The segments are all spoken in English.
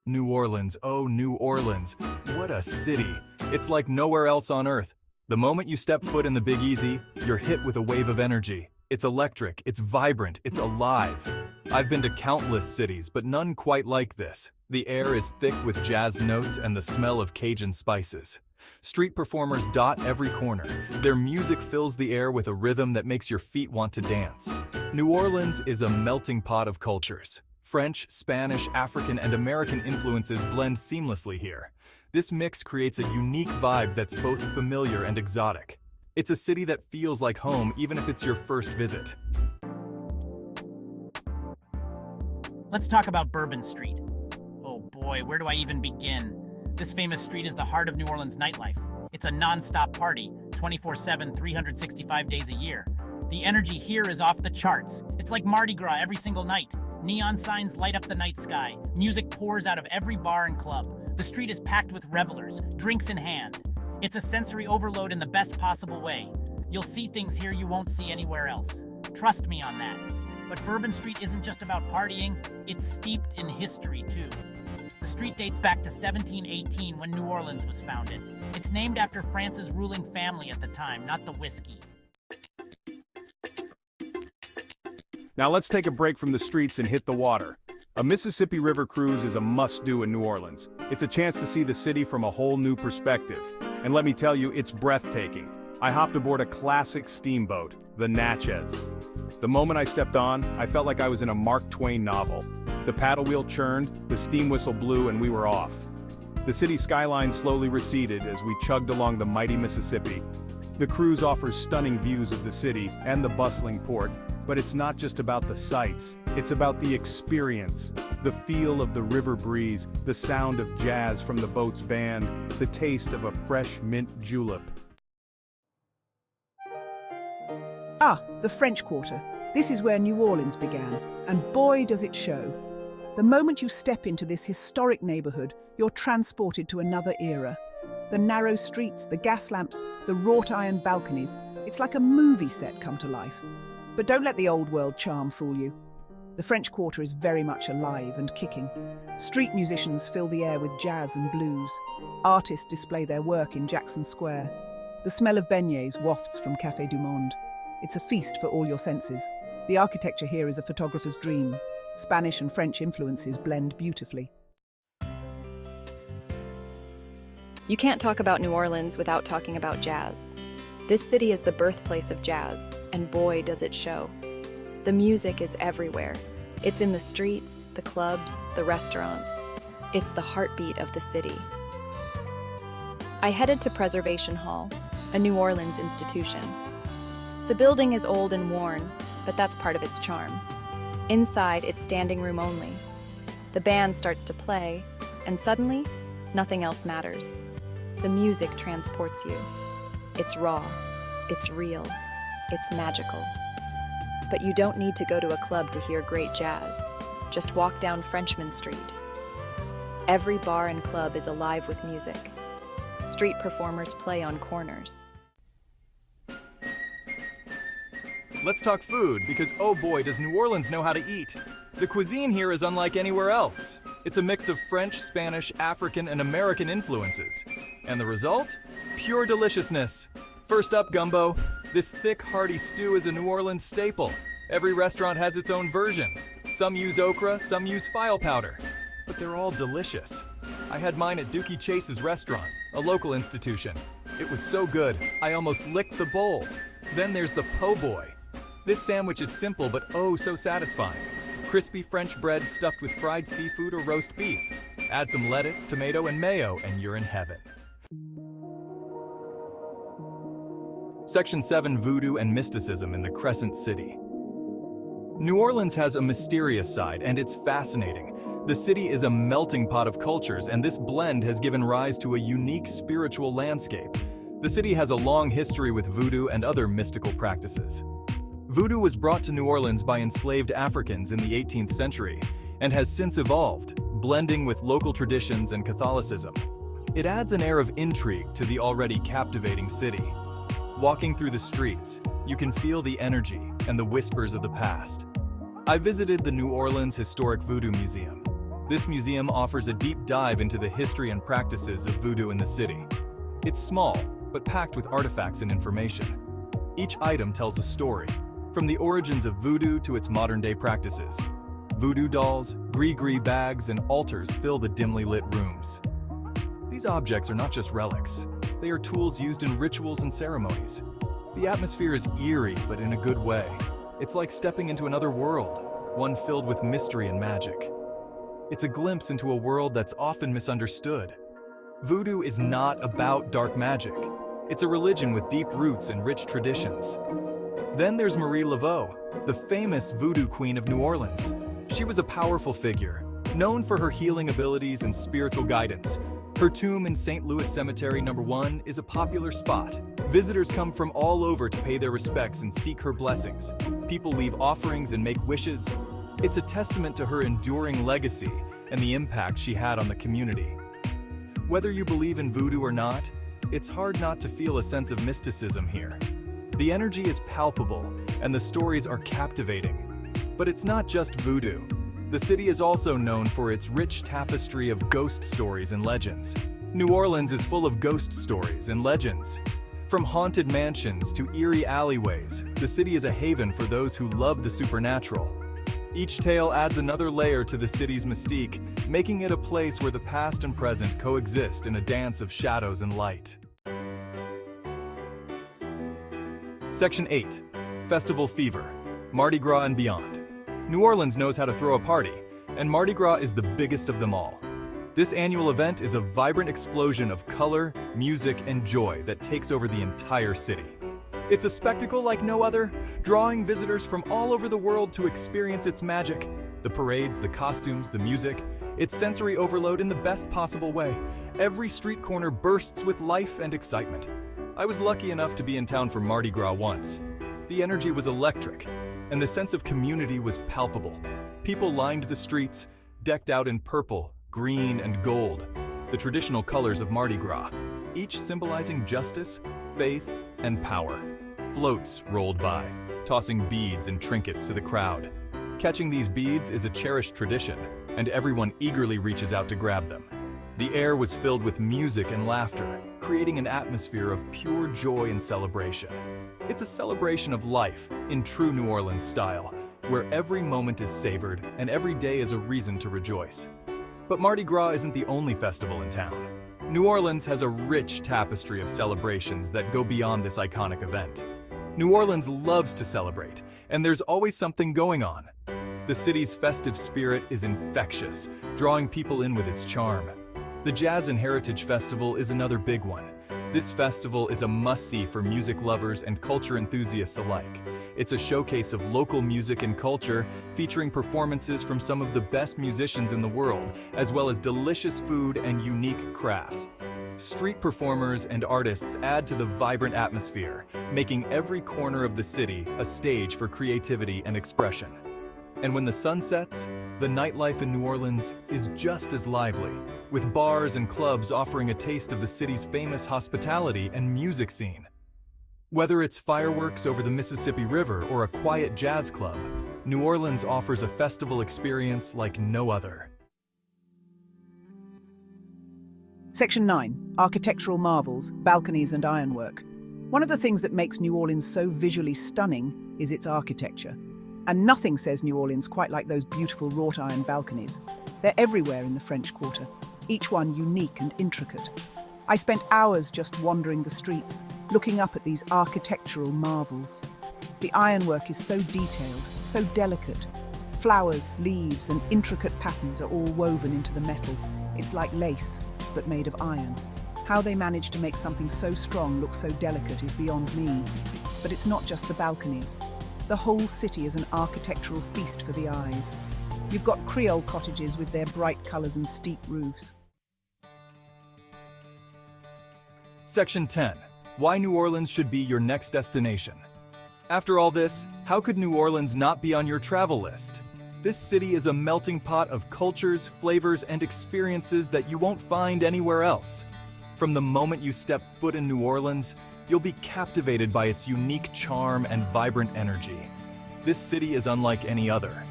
New Orleans, oh New Orleans, what a city. It's like nowhere else on earth. The moment you step foot in the Big Easy, you're hit with a wave of energy. It's electric, it's vibrant, it's alive. I've been to countless cities, but none quite like this. The air is thick with jazz notes and the smell of Cajun spices. Street performers dot every corner. Their music fills the air with a rhythm that makes your feet want to dance. New Orleans is a melting pot of cultures. French, Spanish, African, and American influences blend seamlessly here. This mix creates a unique vibe that's both familiar and exotic. It's a city that feels like home even if it's your first visit. Let's talk about Bourbon Street. Oh boy, where do I even begin? This famous street is the heart of New Orleans nightlife. It's a non-stop party, 24/7, 365 days a year. The energy here is off the charts. It's like Mardi Gras every single night. Neon signs light up the night sky. Music pours out of every bar and club. The street is packed with revelers, drinks in hand. It's a sensory overload in the best possible way. You'll see things here you won't see anywhere else. Trust me on that. But Bourbon Street isn't just about partying, it's steeped in history too. The street dates back to 1718 when New Orleans was founded. It's named after France's ruling family at the time, not the whiskey. Now let's take a break from the streets and hit the water. A Mississippi River cruise is a must-do in New Orleans. It's a chance to see the city from a whole new perspective. And let me tell you, it's breathtaking. I hopped aboard a classic steamboat, the Natchez. The moment I stepped on, I felt like I was in a Mark Twain novel. The paddle wheel churned, the steam whistle blew, and we were off. The city skyline slowly receded as we chugged along the mighty Mississippi. The cruise offers stunning views of the city and the bustling port, but it's not just about the sights, it's about the experience. The feel of the river breeze, the sound of jazz from the boat's band, the taste of a fresh mint julep. Ah, the French Quarter. This is where New Orleans began, and boy does it show. The moment you step into this historic neighborhood, you're transported to another era. The narrow streets, the gas lamps, the wrought iron balconies, it's like a movie set come to life. But don't let the old world charm fool you. The French Quarter is very much alive and kicking. Street musicians fill the air with jazz and blues. Artists display their work in Jackson Square. The smell of beignets wafts from Café du Monde. It's a feast for all your senses. The architecture here is a photographer's dream. Spanish and French influences blend beautifully. You can't talk about New Orleans without talking about jazz. This city is the birthplace of jazz, and boy does it show. The music is everywhere. It's in the streets, the clubs, the restaurants. It's the heartbeat of the city. I headed to Preservation Hall, a New Orleans institution. The building is old and worn, but that's part of its charm. Inside, it's standing room only. The band starts to play, and suddenly, nothing else matters. The music transports you. It's raw, it's real, it's magical. But you don't need to go to a club to hear great jazz. Just walk down Frenchmen Street. Every bar and club is alive with music. Street performers play on corners. Let's talk food, because oh boy, does New Orleans know how to eat. The cuisine here is unlike anywhere else. It's a mix of French, Spanish, African, and American influences. And the result? Pure deliciousness. First up, gumbo. This thick, hearty stew is a New Orleans staple. Every restaurant has its own version. Some use okra, some use file powder. But they're all delicious. I had mine at Dookie Chase's restaurant, a local institution. It was so good, I almost licked the bowl. Then there's the po' boy. This sandwich is simple but oh so satisfying. Crispy French bread stuffed with fried seafood or roast beef. Add some lettuce, tomato, and mayo, and you're in heaven. Section 7, Voodoo and Mysticism in the Crescent City. New Orleans has a mysterious side, and it's fascinating. The city is a melting pot of cultures, and this blend has given rise to a unique spiritual landscape. The city has a long history with voodoo and other mystical practices. Voodoo was brought to New Orleans by enslaved Africans in the 18th century and has since evolved, blending with local traditions and Catholicism. It adds an air of intrigue to the already captivating city. Walking through the streets, you can feel the energy and the whispers of the past. I visited the New Orleans Historic Voodoo Museum. This museum offers a deep dive into the history and practices of voodoo in the city. It's small, but packed with artifacts and information. Each item tells a story, from the origins of voodoo to its modern-day practices. Voodoo dolls, gris-gris bags, and altars fill the dimly lit rooms. These objects are not just relics. They are tools used in rituals and ceremonies. The atmosphere is eerie, but in a good way. It's like stepping into another world, one filled with mystery and magic. It's a glimpse into a world that's often misunderstood. Voodoo is not about dark magic. It's a religion with deep roots and rich traditions. Then there's Marie Laveau, the famous voodoo queen of New Orleans. She was a powerful figure, known for her healing abilities and spiritual guidance. Her tomb in St. Louis Cemetery No. 1 is a popular spot. Visitors come from all over to pay their respects and seek her blessings. People leave offerings and make wishes. It's a testament to her enduring legacy and the impact she had on the community. Whether you believe in voodoo or not, it's hard not to feel a sense of mysticism here. The energy is palpable, and the stories are captivating. But it's not just voodoo. The city is also known for its rich tapestry of ghost stories and legends. New Orleans is full of ghost stories and legends. From haunted mansions to eerie alleyways, the city is a haven for those who love the supernatural. Each tale adds another layer to the city's mystique, making it a place where the past and present coexist in a dance of shadows and light. Section 8. Festival Fever, Mardi Gras and Beyond. New Orleans knows how to throw a party, and Mardi Gras is the biggest of them all. This annual event is a vibrant explosion of color, music, and joy that takes over the entire city. It's a spectacle like no other, drawing visitors from all over the world to experience its magic. The parades, the costumes, the music, it's sensory overload in the best possible way. Every street corner bursts with life and excitement. I was lucky enough to be in town for Mardi Gras once. The energy was electric, and the sense of community was palpable. People lined the streets, decked out in purple, green, and gold, the traditional colors of Mardi Gras, each symbolizing justice, faith, and power. Floats rolled by, tossing beads and trinkets to the crowd. Catching these beads is a cherished tradition, and everyone eagerly reaches out to grab them. The air was filled with music and laughter, creating an atmosphere of pure joy and celebration. It's a celebration of life in true New Orleans style, where every moment is savored and every day is a reason to rejoice. But Mardi Gras isn't the only festival in town. New Orleans has a rich tapestry of celebrations that go beyond this iconic event. New Orleans loves to celebrate, and there's always something going on. The city's festive spirit is infectious, drawing people in with its charm. The Jazz and Heritage Festival is another big one. This festival is a must-see for music lovers and culture enthusiasts alike. It's a showcase of local music and culture, featuring performances from some of the best musicians in the world, as well as delicious food and unique crafts. Street performers and artists add to the vibrant atmosphere, making every corner of the city a stage for creativity and expression. And when the sun sets, the nightlife in New Orleans is just as lively, with bars and clubs offering a taste of the city's famous hospitality and music scene. Whether it's fireworks over the Mississippi River or a quiet jazz club, New Orleans offers a festival experience like no other. Section 9. Architectural marvels, balconies and ironwork. One of the things that makes New Orleans so visually stunning is its architecture. And nothing says New Orleans quite like those beautiful wrought iron balconies. They're everywhere in the French Quarter, each one unique and intricate. I spent hours just wandering the streets, looking up at these architectural marvels. The ironwork is so detailed, so delicate. Flowers, leaves, and intricate patterns are all woven into the metal. It's like lace, but made of iron. How they manage to make something so strong look so delicate is beyond me. But it's not just the balconies. The whole city is an architectural feast for the eyes. You've got Creole cottages with their bright colors and steep roofs. Section 10. Why New Orleans should be your next destination. After all this, how could New Orleans not be on your travel list? This city is a melting pot of cultures, flavors, and experiences that you won't find anywhere else. From the moment you step foot in New Orleans, you'll be captivated by its unique charm and vibrant energy. This city is unlike any other.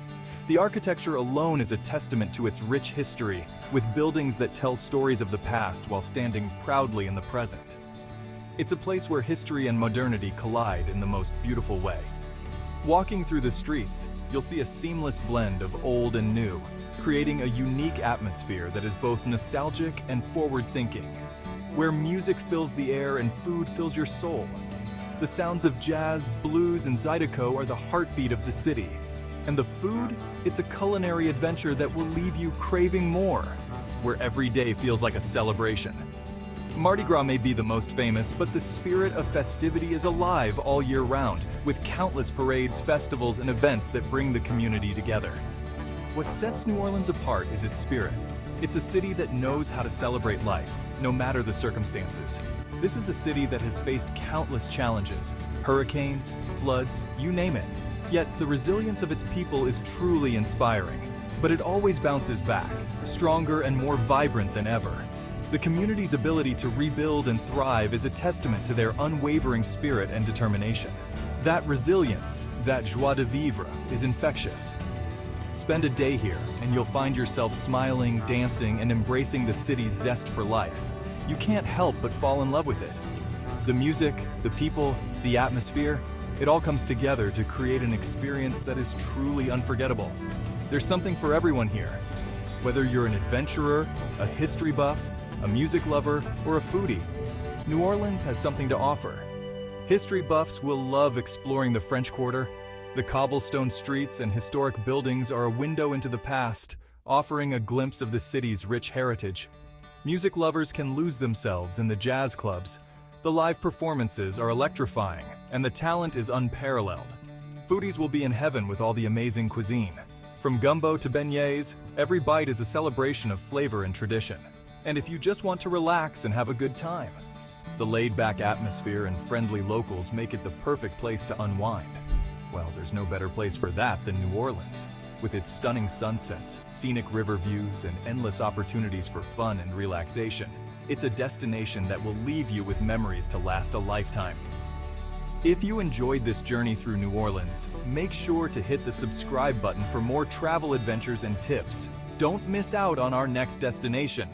The architecture alone is a testament to its rich history, with buildings that tell stories of the past while standing proudly in the present. It's a place where history and modernity collide in the most beautiful way. Walking through the streets, you'll see a seamless blend of old and new, creating a unique atmosphere that is both nostalgic and forward-thinking, where music fills the air and food fills your soul. The sounds of jazz, blues, and zydeco are the heartbeat of the city. And the food? It's a culinary adventure that will leave you craving more, where every day feels like a celebration. Mardi Gras may be the most famous, but the spirit of festivity is alive all year round, with countless parades, festivals, and events that bring the community together. What sets New Orleans apart is its spirit. It's a city that knows how to celebrate life, no matter the circumstances. This is a city that has faced countless challenges, hurricanes, floods, you name it. Yet the resilience of its people is truly inspiring. But it always bounces back, stronger and more vibrant than ever. The community's ability to rebuild and thrive is a testament to their unwavering spirit and determination. That resilience, that joie de vivre, is infectious. Spend a day here, and you'll find yourself smiling, dancing, and embracing the city's zest for life. You can't help but fall in love with it. The music, the people, the atmosphere, it all comes together to create an experience that is truly unforgettable. There's something for everyone here. Whether you're an adventurer, a history buff, a music lover, or a foodie, New Orleans has something to offer. History buffs will love exploring the French Quarter. The cobblestone streets and historic buildings are a window into the past, offering a glimpse of the city's rich heritage. Music lovers can lose themselves in the jazz clubs. The live performances are electrifying, and the talent is unparalleled. Foodies will be in heaven with all the amazing cuisine. From gumbo to beignets, every bite is a celebration of flavor and tradition. And if you just want to relax and have a good time, the laid-back atmosphere and friendly locals make it the perfect place to unwind. Well, there's no better place for that than New Orleans. With its stunning sunsets, scenic river views, and endless opportunities for fun and relaxation, it's a destination that will leave you with memories to last a lifetime. If you enjoyed this journey through New Orleans, make sure to hit the subscribe button for more travel adventures and tips. Don't miss out on our next destination.